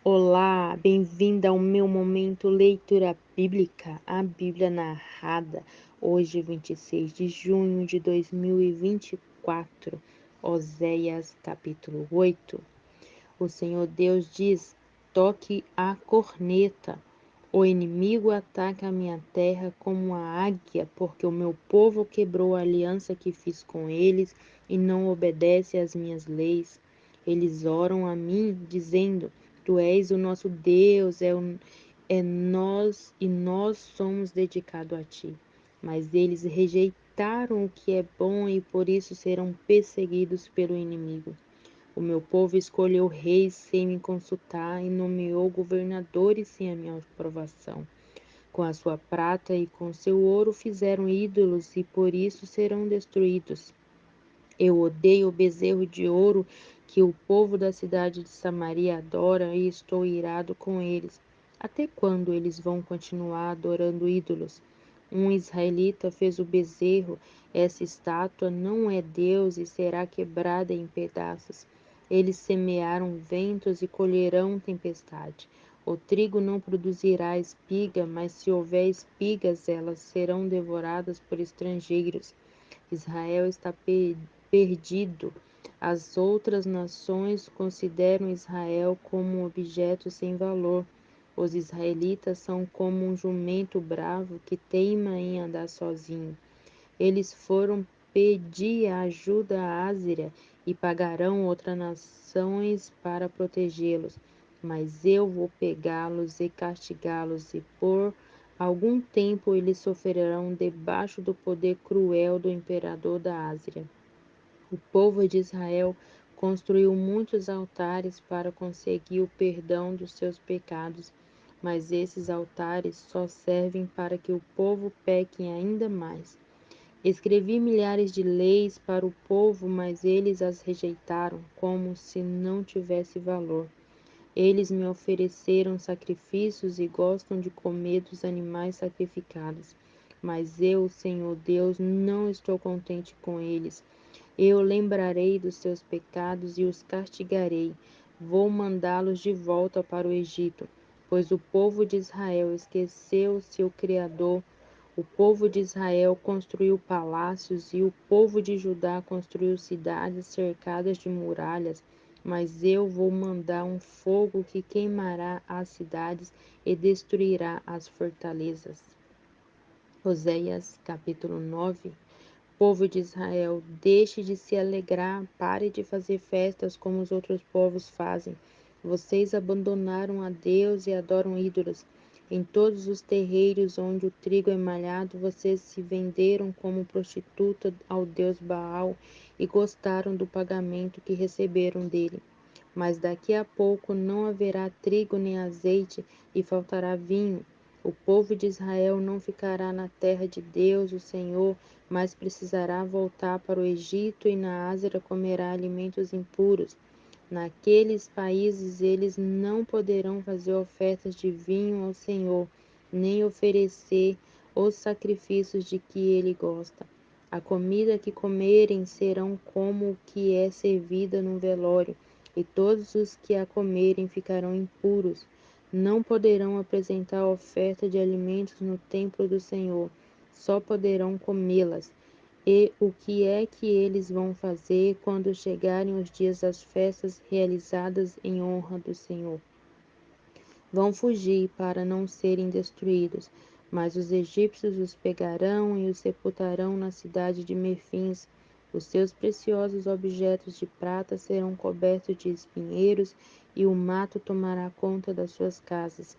Olá, bem-vinda ao meu momento leitura bíblica, a Bíblia narrada, hoje 26 de junho de 2024, Oséias capítulo 8. O Senhor Deus diz: toque a corneta. O inimigo ataca a minha terra como uma águia, porque o meu povo quebrou a aliança que fiz com eles e não obedece às minhas leis. Eles oram a mim, dizendo: Tu és o nosso Deus, é nós e nós somos dedicados a ti. Mas eles rejeitaram o que é bom e por isso serão perseguidos pelo inimigo. O meu povo escolheu reis sem me consultar e nomeou governadores sem a minha aprovação. Com a sua prata e com seu ouro fizeram ídolos e por isso serão destruídos. Eu odeio o bezerro de ouro que o povo da cidade de Samaria adora e estou irado com eles. Até quando eles vão continuar adorando ídolos? Um israelita fez o bezerro, essa estátua não é Deus e será quebrada em pedaços. Eles semearam ventos e colherão tempestade. O trigo não produzirá espiga, mas se houver espigas, elas serão devoradas por estrangeiros. Israel está perdido. As outras nações consideram Israel como um objeto sem valor. Os israelitas são como um jumento bravo que teima em andar sozinho. Eles foram pedir ajuda a Ásiria e pagarão outras nações para protegê-los. Mas eu vou pegá-los e castigá-los, e por algum tempo eles sofrerão debaixo do poder cruel do imperador da Ásia. O povo de Israel construiu muitos altares para conseguir o perdão dos seus pecados, mas esses altares só servem para que o povo peque ainda mais. Escrevi milhares de leis para o povo, mas eles as rejeitaram, como se não tivesse valor. Eles me ofereceram sacrifícios e gostam de comer dos animais sacrificados. Mas eu, Senhor Deus, não estou contente com eles. Eu lembrarei dos seus pecados e os castigarei. Vou mandá-los de volta para o Egito, pois o povo de Israel esqueceu seu Criador. O povo de Israel construiu palácios e o povo de Judá construiu cidades cercadas de muralhas, mas eu vou mandar um fogo que queimará as cidades e destruirá as fortalezas. Oséias capítulo 9. Povo de Israel, deixe de se alegrar, pare de fazer festas como os outros povos fazem. Vocês abandonaram a Deus e adoram ídolos. Em todos os terreiros onde o trigo é malhado, vocês se venderam como prostituta ao Deus Baal e gostaram do pagamento que receberam dele. Mas daqui a pouco não haverá trigo nem azeite e faltará vinho. O povo de Israel não ficará na terra de Deus, o Senhor, mas precisará voltar para o Egito e na Ásia comerá alimentos impuros. Naqueles países eles não poderão fazer ofertas de vinho ao Senhor, nem oferecer os sacrifícios de que ele gosta. A comida que comerem serão como o que é servida num velório, e todos os que a comerem ficarão impuros. Não poderão apresentar oferta de alimentos no templo do Senhor, só poderão comê-las. E o que é que eles vão fazer quando chegarem os dias das festas realizadas em honra do Senhor? Vão fugir para não serem destruídos, mas os egípcios os pegarão e os sepultarão na cidade de Mefins. Os seus preciosos objetos de prata serão cobertos de espinheiros e o mato tomará conta das suas casas.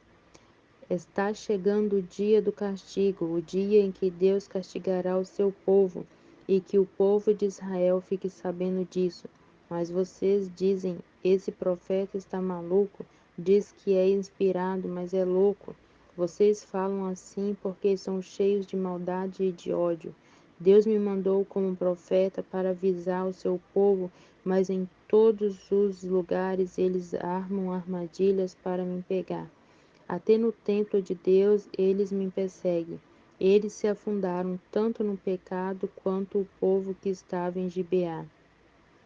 Está chegando o dia do castigo, o dia em que Deus castigará o seu povo, e que o povo de Israel fique sabendo disso. Mas vocês dizem: esse profeta está maluco, diz que é inspirado, mas é louco. Vocês falam assim porque são cheios de maldade e de ódio. Deus me mandou como profeta para avisar o seu povo, mas em todos os lugares eles armam armadilhas para me pegar. Até no templo de Deus eles me perseguem. Eles se afundaram tanto no pecado quanto o povo que estava em Gibeá.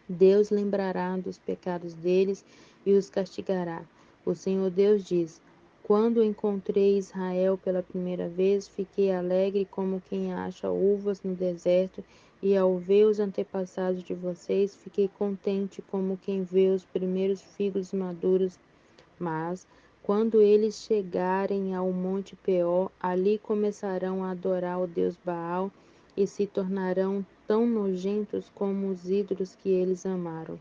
Deus lembrará dos pecados deles e os castigará. O Senhor Deus diz: quando encontrei Israel pela primeira vez, fiquei alegre como quem acha uvas no deserto, e ao ver os antepassados de vocês, fiquei contente como quem vê os primeiros figos maduros. Mas, quando eles chegarem ao Monte Peor, ali começarão a adorar o Deus Baal e se tornarão tão nojentos como os ídolos que eles amaram.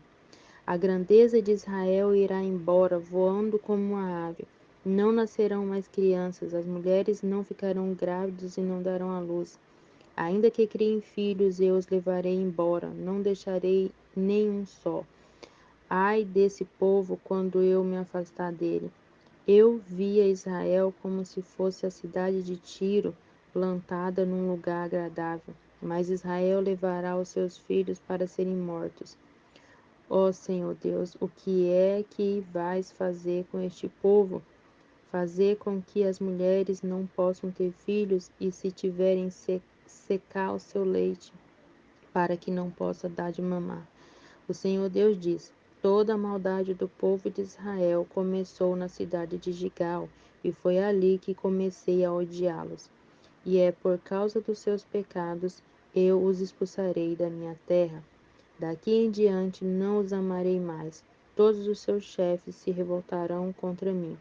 A grandeza de Israel irá embora, voando como uma ave. Não nascerão mais crianças, as mulheres não ficarão grávidas e não darão à luz. Ainda que criem filhos, eu os levarei embora, não deixarei nenhum só. Ai desse povo quando eu me afastar dele. Eu via Israel como se fosse a cidade de Tiro, plantada num lugar agradável. Mas Israel levará os seus filhos para serem mortos. Ó Senhor Deus, o que é que vais fazer com este povo? Fazer com que as mulheres não possam ter filhos e, se tiverem, secar o seu leite, para que não possa dar de mamar. O Senhor Deus diz: toda a maldade do povo de Israel começou na cidade de Gigal, e foi ali que comecei a odiá-los. E é por causa dos seus pecados eu os expulsarei da minha terra. Daqui em diante não os amarei mais. Todos os seus chefes se revoltarão contra mim.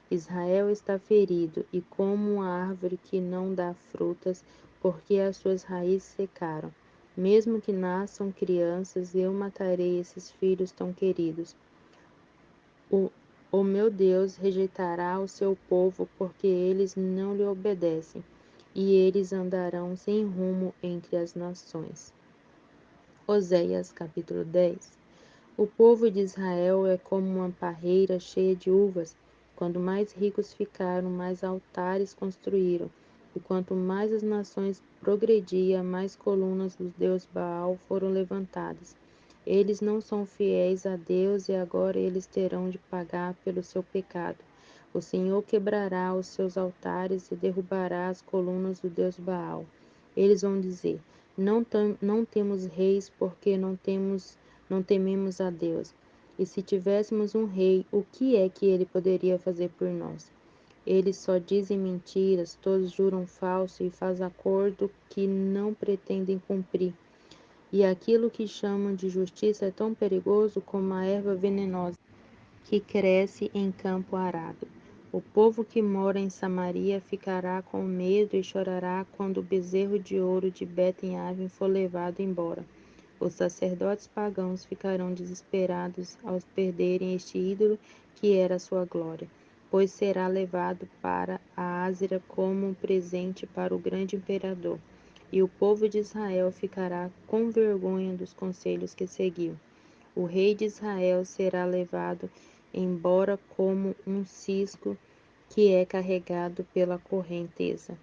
Israel está ferido e como uma árvore que não dá frutas, porque as suas raízes secaram. Mesmo que nasçam crianças, eu matarei esses filhos tão queridos. O, o meu Deus rejeitará o seu povo, porque eles não lhe obedecem, e eles andarão sem rumo entre as nações. Oséias capítulo 10. O povo de Israel é como uma parreira cheia de uvas. Quanto mais ricos ficaram, mais altares construíram. E quanto mais as nações progrediam, mais colunas do deus Baal foram levantadas. Eles não são fiéis a Deus e agora eles terão de pagar pelo seu pecado. O Senhor quebrará os seus altares e derrubará as colunas do deus Baal. Eles vão dizer: não temos reis porque não tememos a Deus. E se tivéssemos um rei, o que é que ele poderia fazer por nós? Eles só dizem mentiras, todos juram falso e fazem acordo que não pretendem cumprir. E aquilo que chamam de justiça é tão perigoso como a erva venenosa que cresce em campo arado. O povo que mora em Samaria ficará com medo e chorará quando o bezerro de ouro de Bet-Aven for levado embora. Os sacerdotes pagãos ficarão desesperados ao perderem este ídolo que era sua glória, pois será levado para a Ázera como um presente para o grande imperador. E o povo de Israel ficará com vergonha dos conselhos que seguiu. O rei de Israel será levado embora como um cisco que é carregado pela correnteza.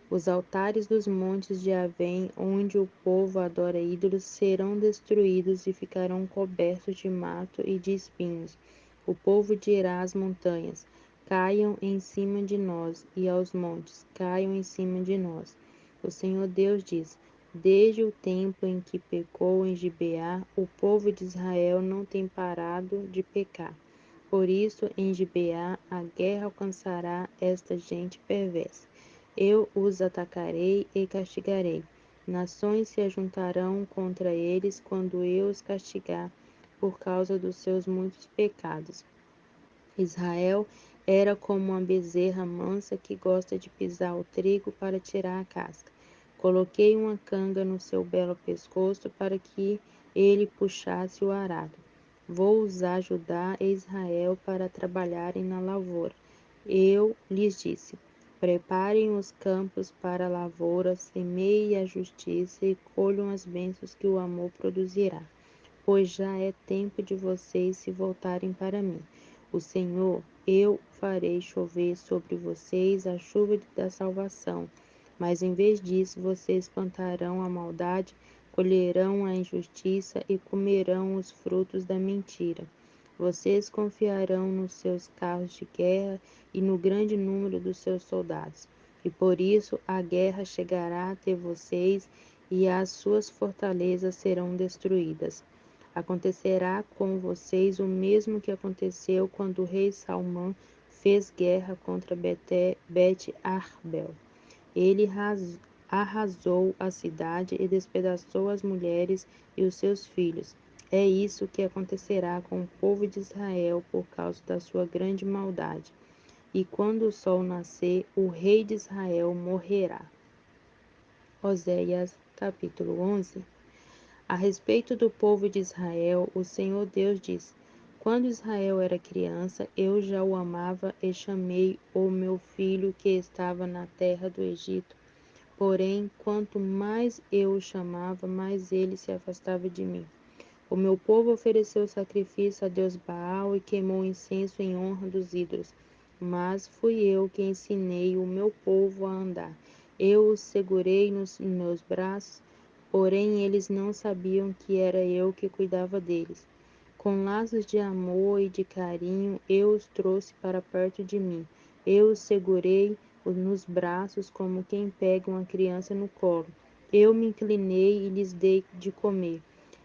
Os altares dos montes de Avém, onde o povo adora ídolos, serão destruídos e ficarão cobertos de mato e de espinhos. O povo dirá às montanhas: caiam em cima de nós, e aos montes: caiam em cima de nós. O Senhor Deus diz: desde o tempo em que pecou em Gibeá, o povo de Israel não tem parado de pecar. Por isso, em Gibeá, a guerra alcançará esta gente perversa. Eu os atacarei e castigarei. Nações se ajuntarão contra eles quando eu os castigar por causa dos seus muitos pecados. Israel era como uma bezerra mansa que gosta de pisar o trigo para tirar a casca. Coloquei uma canga no seu belo pescoço para que ele puxasse o arado. Vou usar Judá e Israel para trabalharem na lavoura. Eu lhes disse: preparem os campos para a lavoura, semeiem a justiça e colham as bênçãos que o amor produzirá, pois já é tempo de vocês se voltarem para mim. O Senhor, eu farei chover sobre vocês a chuva da salvação, mas em vez disso vocês plantarão a maldade, colherão a injustiça e comerão os frutos da mentira. Vocês confiarão nos seus carros de guerra e no grande número dos seus soldados. E por isso a guerra chegará até vocês e as suas fortalezas serão destruídas. Acontecerá com vocês o mesmo que aconteceu quando o rei Salmão fez guerra contra Bet-Arbel. Ele arrasou a cidade e despedaçou as mulheres e os seus filhos. É isso que acontecerá com o povo de Israel por causa da sua grande maldade. E quando o sol nascer, o rei de Israel morrerá. Oséias, capítulo 11. A respeito do povo de Israel, o Senhor Deus diz: Quando Israel era criança, eu já o amava e chamei o meu filho que estava na terra do Egito. Porém, quanto mais eu o chamava, mais ele se afastava de mim. O meu povo ofereceu sacrifício a Deus Baal e queimou incenso em honra dos ídolos. Mas fui eu que ensinei o meu povo a andar. Eu os segurei nos meus braços, porém eles não sabiam que era eu que cuidava deles. Com laços de amor e de carinho, eu os trouxe para perto de mim. Eu os segurei nos braços como quem pega uma criança no colo. Eu me inclinei e lhes dei de comer.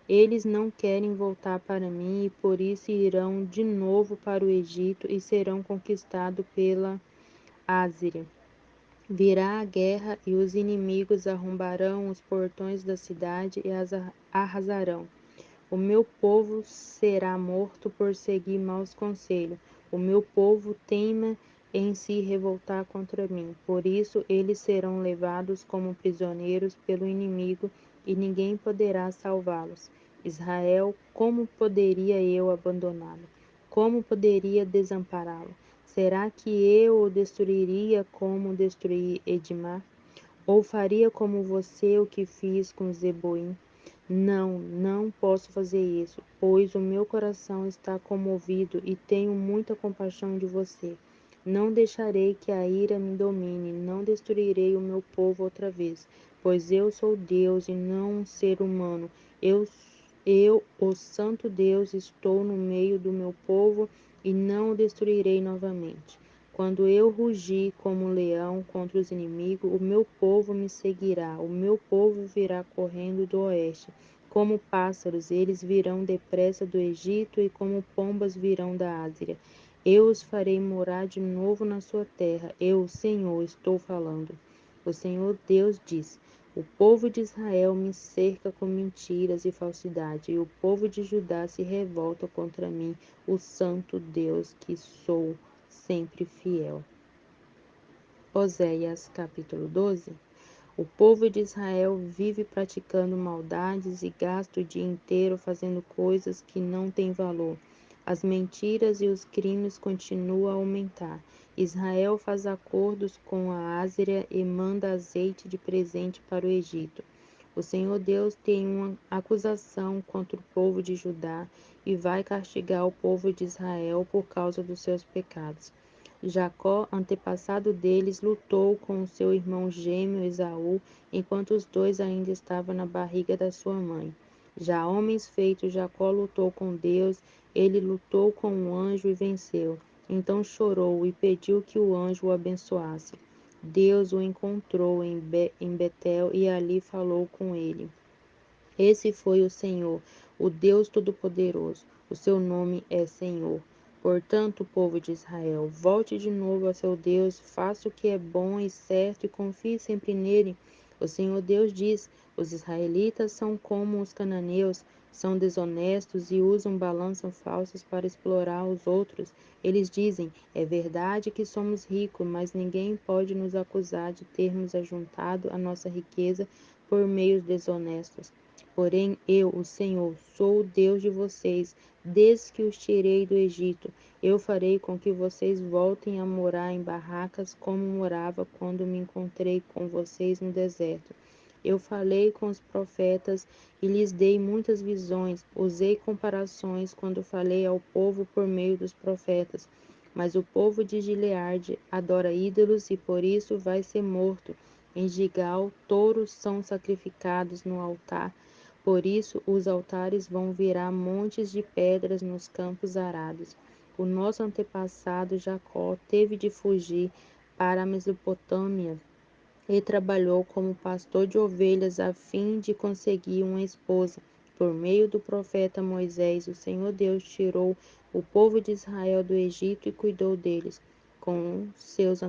Eles não querem voltar para mim e por isso irão de novo para o Egito e serão conquistados pela Ásia. Virá a guerra e os inimigos arrombarão os portões da cidade e as arrasarão. O meu povo será morto por seguir maus conselhos. O meu povo teima em se revoltar contra mim. Por isso eles serão levados como prisioneiros pelo inimigo e ninguém poderá salvá-los. Israel, como poderia eu abandoná-lo? Como poderia desampará-lo? Será que eu o destruiria como destruí Edmar? Ou faria como você o que fiz com Zeboim? Não, não posso fazer isso, pois o meu coração está comovido e tenho muita compaixão de você. Não deixarei que a ira me domine, não destruirei o meu povo outra vez, pois eu sou Deus e não um ser humano. O Santo Deus, estou no meio do meu povo e não o destruirei novamente. Quando eu rugir como um leão contra os inimigos, o meu povo me seguirá, o meu povo virá correndo do oeste. Como pássaros, eles virão depressa do Egito e como pombas virão da Ásia. Eu os farei morar de novo na sua terra. Eu, Senhor, estou falando. O Senhor Deus diz: O povo de Israel me cerca com mentiras e falsidade, e o povo de Judá se revolta contra mim, o santo Deus que sou sempre fiel. Oséias capítulo 12. O povo de Israel vive praticando maldades e gasta o dia inteiro fazendo coisas que não têm valor. As mentiras e os crimes continuam a aumentar. Israel faz acordos com a Ásia e manda azeite de presente para o Egito. O Senhor Deus tem uma acusação contra o povo de Judá e vai castigar o povo de Israel por causa dos seus pecados. Jacó, antepassado deles, lutou com seu irmão gêmeo Esaú, enquanto os dois ainda estavam na barriga da sua mãe. Já homens feitos, Jacó lutou com Deus, ele lutou com o anjo e venceu. Então chorou e pediu que o anjo o abençoasse. Deus o encontrou em Betel e ali falou com ele. Esse foi o Senhor, o Deus Todo-Poderoso. O seu nome é Senhor. Portanto, povo de Israel, volte de novo ao seu Deus, faça o que é bom e certo e confie sempre nele. O Senhor Deus diz: os israelitas são como os cananeus, são desonestos e usam balanças falsas para explorar os outros. Eles dizem: é verdade que somos ricos, mas ninguém pode nos acusar de termos ajuntado a nossa riqueza por meios desonestos. Porém, eu, o Senhor, sou o Deus de vocês, desde que os tirei do Egito. Eu farei com que vocês voltem a morar em barracas como morava quando me encontrei com vocês no deserto. Eu falei com os profetas e lhes dei muitas visões. Usei comparações quando falei ao povo por meio dos profetas. Mas o povo de Gileade adora ídolos e por isso vai ser morto. Em Gigal, touros são sacrificados no altar. Por isso, os altares vão virar montes de pedras nos campos arados. O nosso antepassado Jacó teve de fugir para a Mesopotâmia e trabalhou como pastor de ovelhas a fim de conseguir uma esposa. Por meio do profeta Moisés, o Senhor Deus tirou o povo de Israel do Egito e cuidou deles. Com seus,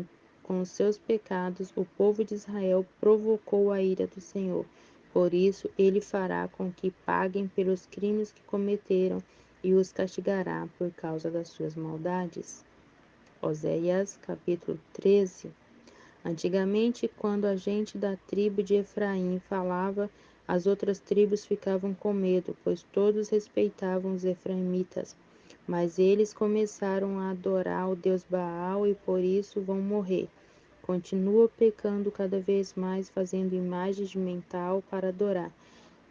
com os seus pecados, o povo de Israel provocou a ira do Senhor. Por isso, ele fará com que paguem pelos crimes que cometeram e os castigará por causa das suas maldades. Oséias, capítulo 13. Antigamente, quando a gente da tribo de Efraim falava, as outras tribos ficavam com medo, pois todos respeitavam os efraimitas. Mas eles começaram a adorar o deus Baal e por isso vão morrer. Continua pecando cada vez mais, fazendo imagens de metal para adorar.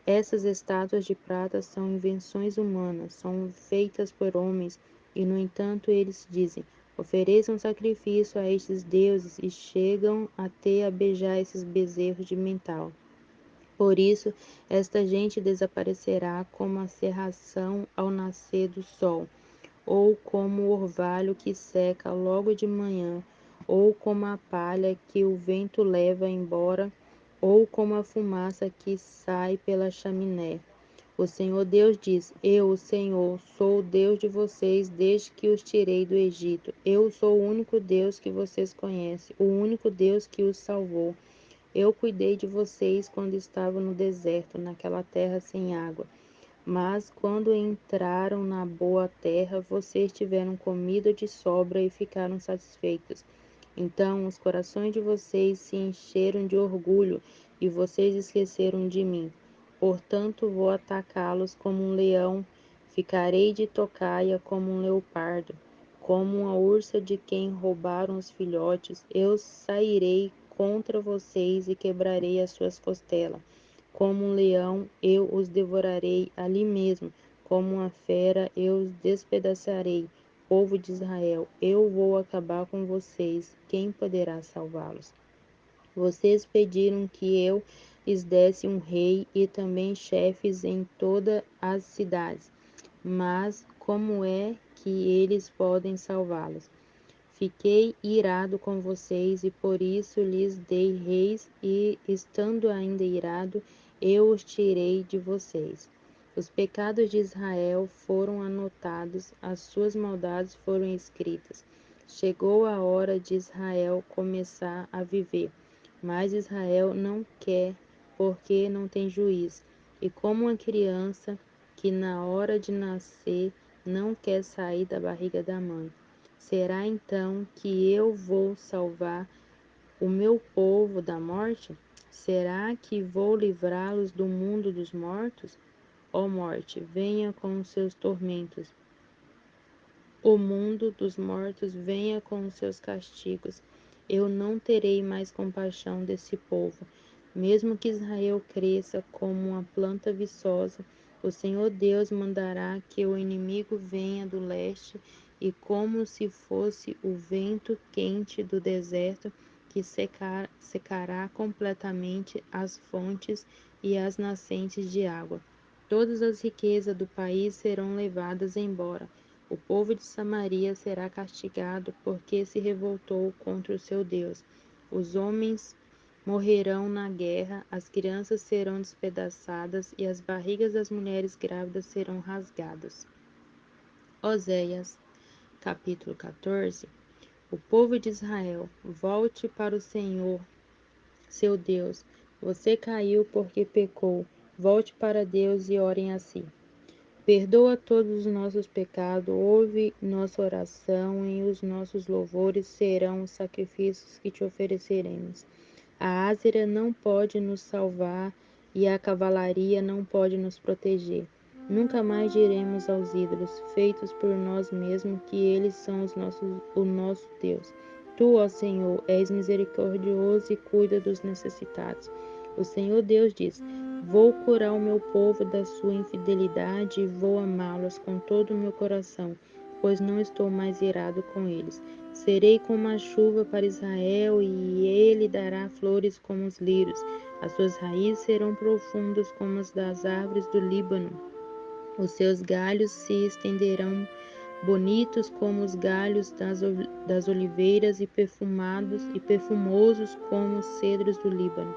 Essas estátuas de prata são invenções humanas, são feitas por homens, e no entanto eles dizem: ofereçam sacrifício a estes deuses e chegam até a beijar esses bezerros de metal. Por isso, esta gente desaparecerá como a cerração ao nascer do sol, ou como o orvalho que seca logo de manhã, ou como a palha que o vento leva embora, ou como a fumaça que sai pela chaminé. O Senhor Deus diz: eu, o Senhor, sou o Deus de vocês desde que os tirei do Egito. Eu sou o único Deus que vocês conhecem, o único Deus que os salvou. Eu cuidei de vocês quando estavam no deserto, naquela terra sem água. Mas quando entraram na boa terra, vocês tiveram comida de sobra e ficaram satisfeitos. Então os corações de vocês se encheram de orgulho e vocês esqueceram de mim. Portanto, vou atacá-los como um leão, ficarei de tocaia como um leopardo, como uma ursa de quem roubaram os filhotes. Eu sairei contra vocês e quebrarei as suas costelas. Como um leão, eu os devorarei ali mesmo, como uma fera, eu os despedaçarei. Povo de Israel, eu vou acabar com vocês. Quem poderá salvá-los? Vocês pediram que eu lhes desse um rei e também chefes em todas as cidades. Mas como é que eles podem salvá-los? Fiquei irado com vocês e por isso lhes dei reis e, estando ainda irado, eu os tirei de vocês. Os pecados de Israel foram anotados, as suas maldades foram escritas. Chegou a hora de Israel começar a viver, mas Israel não quer, porque não tem juiz. E como uma criança que na hora de nascer não quer sair da barriga da mãe. Será então que eu vou salvar o meu povo da morte? Será que vou livrá-los do mundo dos mortos? Ó morte, venha com os seus tormentos. O mundo dos mortos venha com os seus castigos. Eu não terei mais compaixão desse povo. Mesmo que Israel cresça como uma planta viçosa, o Senhor Deus mandará que o inimigo venha do leste e como se fosse o vento quente do deserto que secará completamente as fontes e as nascentes de água. Todas as riquezas do país serão levadas embora. O povo de Samaria será castigado porque se revoltou contra o seu Deus. Os homens morrerão na guerra, as crianças serão despedaçadas e as barrigas das mulheres grávidas serão rasgadas. Oséias, capítulo 14. O povo de Israel, volte para o Senhor, seu Deus. Você caiu porque pecou. Volte para Deus e orem assim. Perdoa todos os nossos pecados, ouve nossa oração e os nossos louvores serão os sacrifícios que te ofereceremos. A Ázera não pode nos salvar e a cavalaria não pode nos proteger. Nunca mais diremos aos ídolos, feitos por nós mesmos, que eles são o nosso Deus. Tu, ó Senhor, és misericordioso e cuida dos necessitados. O Senhor Deus diz: vou curar o meu povo da sua infidelidade e vou amá-los com todo o meu coração, pois não estou mais irado com eles. Serei como a chuva para Israel e ele dará flores como os lírios. As suas raízes serão profundas como as das árvores do Líbano. Os seus galhos se estenderão bonitos como os galhos das oliveiras e perfumados e perfumosos como os cedros do Líbano.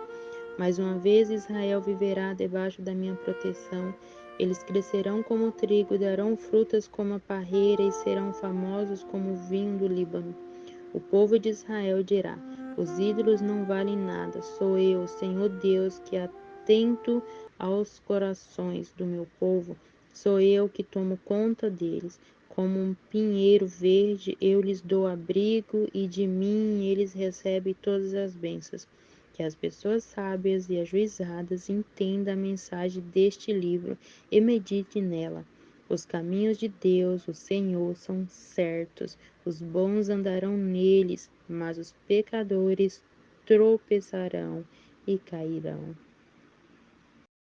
Mais uma vez Israel viverá debaixo da minha proteção Eles crescerão como o trigo, darão frutas como a parreira e serão famosos como o vinho do Líbano. O povo de Israel dirá: os ídolos não valem nada, sou eu, Senhor Deus, que atento aos corações do meu povo, sou eu que tomo conta deles. Como um pinheiro verde, eu lhes dou abrigo e de mim eles recebem todas as bênçãos. Que as pessoas sábias e ajuizadas entendam a mensagem deste livro e meditem nela. Os caminhos de Deus, o Senhor, são certos. Os bons andarão neles, mas os pecadores tropeçarão e cairão.